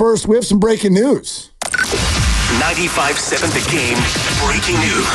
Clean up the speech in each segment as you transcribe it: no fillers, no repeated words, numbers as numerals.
First, we have some breaking news. 95.7 The Game breaking news.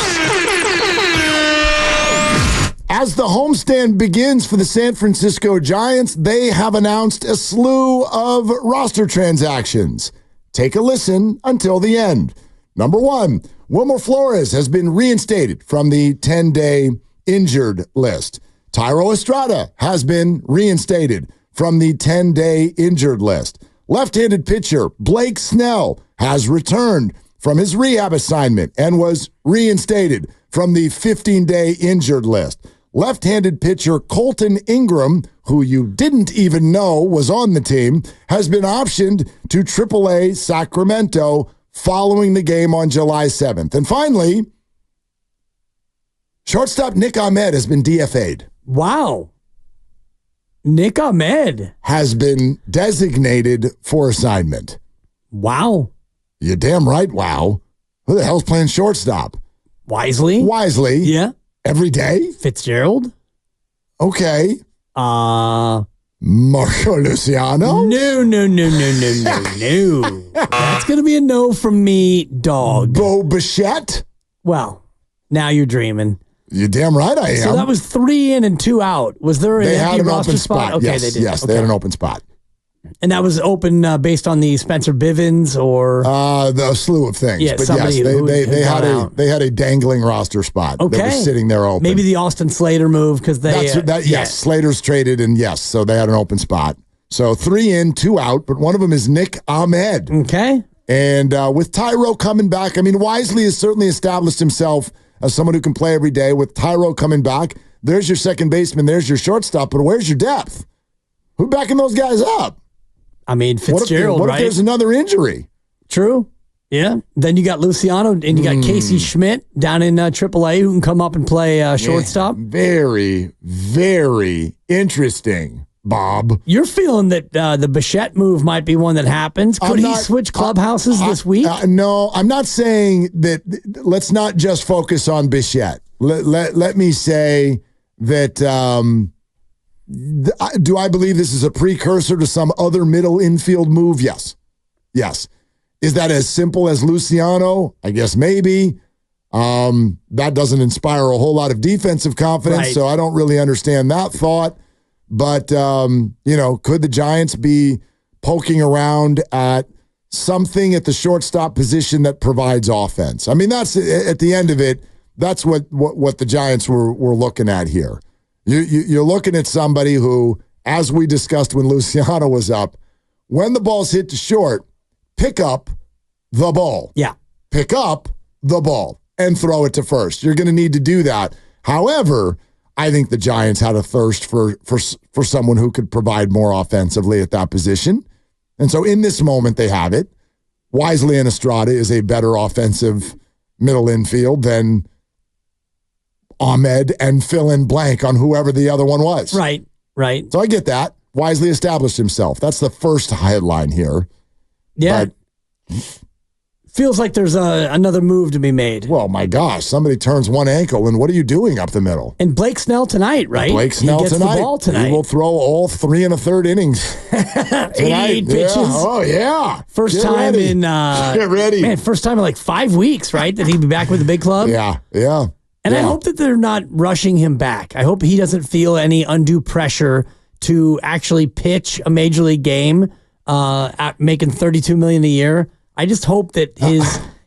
As the homestand begins for the San Francisco Giants, they have announced a slew of roster transactions. Take a listen until the end. Number one, Wilmer Flores has been reinstated from the 10-day injured list. Thairo Estrada has been reinstated from the 10-day injured list. Left-handed pitcher Blake Snell has returned from his rehab assignment and was reinstated from the 15-day injured list. Left-handed pitcher Colton Ingram, who you didn't even know was on the team, has been optioned to AAA Sacramento following the game on July 7th. And finally, shortstop Nick Ahmed has been DFA'd. Wow. Nick Ahmed has been designated for assignment. Wow. You're damn right, wow. Who the hell's playing shortstop? Wisely. Yeah. Every day? Fitzgerald. Okay. Marco Luciano? No. That's going to be a no from me, dog. Bo Bichette? Well, now you're dreaming. You're damn right I am. So that was 3 in and 2 out. Was there an empty roster spot? Okay, yes, they did. Yes, they had an open spot. And that was open based on the Spencer Bivens or the slew of things. Yeah, but yes, they had a dangling roster spot that was sitting there open. Maybe the Austin Slater move because they yes, Slater's traded and yes, so they had an open spot. So 3 in, 2 out, but one of them is Nick Ahmed. Okay. And with Thairo coming back, I mean, Wisely has certainly established himself as someone who can play every day. With Thairo coming back, there's your second baseman, there's your shortstop, but where's your depth? Who's backing those guys up? I mean, Fitzgerald, what if there's another injury? True. Yeah. Then you got Luciano and you got Casey Schmidt down in AAA who can come up and play shortstop. Very, very interesting, Bob. You're feeling that the Bichette move might be one that happens. Could he switch clubhouses this week? No, I'm not saying that. Let's not just focus on Bichette. Let me say that do I believe this is a precursor to some other middle infield move? Yes. Is that as simple as Luciano? I guess maybe. That doesn't inspire a whole lot of defensive confidence, so I don't really understand that thought. But, could the Giants be poking around at something at the shortstop position that provides offense? I mean, that's at the end of it, that's what the Giants were looking at here. You're looking at somebody who, as we discussed when Luciano was up, when the ball's hit to short, pick up the ball. Yeah. Pick up the ball and throw it to first. You're going to need to do that. However, I think the Giants had a thirst for someone who could provide more offensively at that position. And so in this moment, they have it. Wisely and Estrada is a better offensive middle infield than Ahmed and fill in blank on whoever the other one was. Right. So I get that. Wisely established himself. That's the first headline here. Yeah. But feels like there's another move to be made. Well, my gosh, somebody turns one ankle, and what are you doing up the middle? And Blake Snell tonight, right? Blake Snell he gets tonight. The ball tonight. He will throw all 3 1/3 innings. 88 pitches. Yeah. Oh, yeah. First time Get ready. Man, first time in like 5 weeks, right? That he'd be back with the big club. Yeah. And I hope that they're not rushing him back. I hope he doesn't feel any undue pressure to actually pitch a major league game at making $32 million a year. I just hope that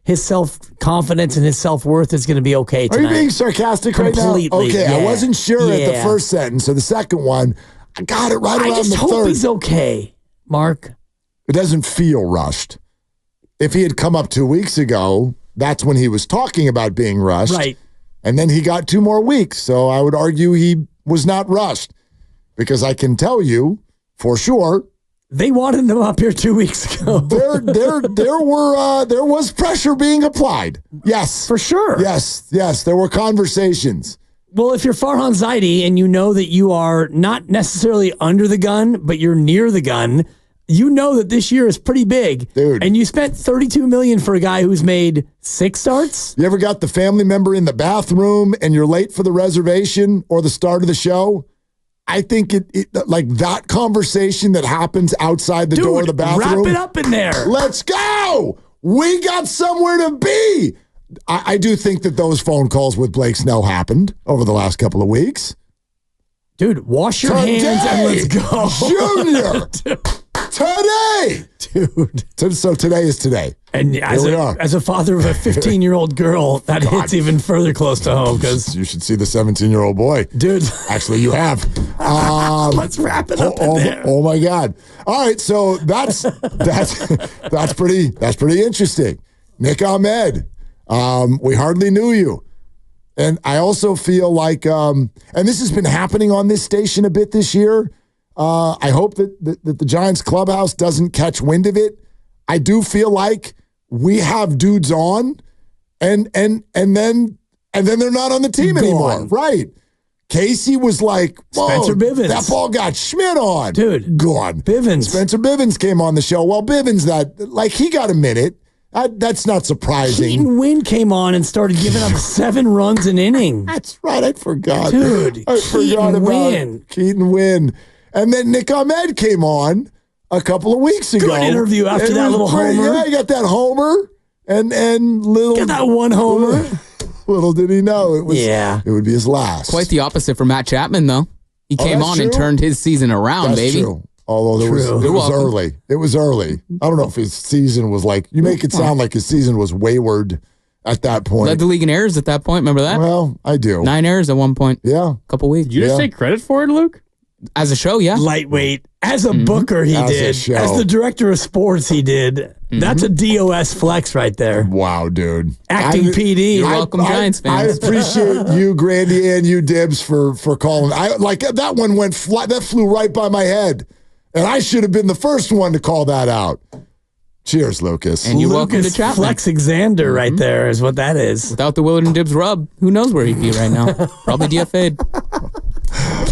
his self-confidence and his self-worth is going to be okay tonight. Are you being sarcastic Completely, right now? Okay, yeah. I wasn't sure at the first sentence. So the second one, I got it right around the third. I just hope he's okay, Mark. It doesn't feel rushed. If he had come up 2 weeks ago, that's when he was talking about being rushed. Right. And then he got 2 more weeks. So I would argue he was not rushed. Because I can tell you for sure, they wanted him up here 2 weeks ago. there was pressure being applied. Yes. For sure. Yes. There were conversations. Well, if you're Farhan Zaidi and you know that you are not necessarily under the gun, but you're near the gun, you know that this year is pretty big. Dude. And you spent $32 million for a guy who's made 6 starts? You ever got the family member in the bathroom and you're late for the reservation or the start of the show? I think it like that conversation that happens outside the door of the bathroom. Wrap it up in there. Let's go. We got somewhere to be. I do think that those phone calls with Blake Snell happened over the last couple of weeks. Dude, wash your hands and let's go. Junior. Today. Dude. So today is today. And as a father of a 15-year-old girl, that hits even further close to home because you should see the 17-year-old boy. Dude. Actually, you have. Let's wrap it up in there. Oh my God. All right, so that's pretty interesting. Nick Ahmed. We hardly knew you. And I also feel like, and this has been happening on this station a bit this year. I hope that the Giants clubhouse doesn't catch wind of it. I do feel like we have dudes on, and then they're not on the team anymore. Right. Casey was like, whoa, Spencer Bivens. That ball got Schmidt on. Dude. Gone. Bivens. Spencer Bivens came on the show. Well, Bivens, he got a minute. That's not surprising. Keaton Wynn came on and started giving up 7 runs an inning. That's right. I forgot. Dude, I forgot about Keaton Wynn. And then Nick Ahmed came on a couple of weeks ago. Good interview after that little homer. Yeah, he got that homer and little. Got that one homer. Little did he know it would be his last. Quite the opposite for Matt Chapman, though. He came on and turned his season around, that's baby. True. Although it was early. It was early. I don't know if his season was like, you make it sound like his season was wayward at that point. Led the league in errors at that point. Remember that? Well, I do. 9 errors at one point. Yeah. A couple weeks. Did you just take credit for it, Luke? As a show, yeah. Lightweight. As a booker, he did. As the director of sports, he did. That's a DOS flex right there. Wow, dude. Acting PD. You're welcome, Giants fans. I appreciate you, Grandy, and you, Dibs, for calling. That one went flat. That flew right by my head. And I should have been the first one to call that out. Cheers, Lucas. And you're welcome to Chapman. Flex Xander right there is what that is. Without the Willard and Dibs rub, who knows where he'd be right now? Probably DFA'd.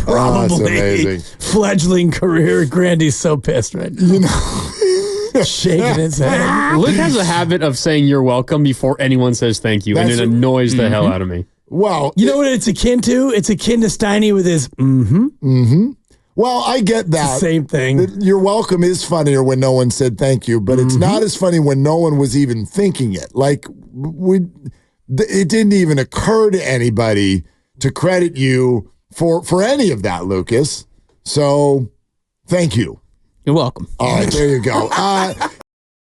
Probably fledgling career. Grandy's so pissed right now. You know, shaking his head. Luke has a habit of saying you're welcome before anyone says thank you, and it annoys the hell out of me. Well, you know what it's akin to? It's akin to Steiny with his Well, I get that. Same thing. You're welcome is funnier when no one said thank you, but it's not as funny when no one was even thinking it. Like, it didn't even occur to anybody to credit you for any of that, Lucas. So, thank you. You're welcome. All right, there you go.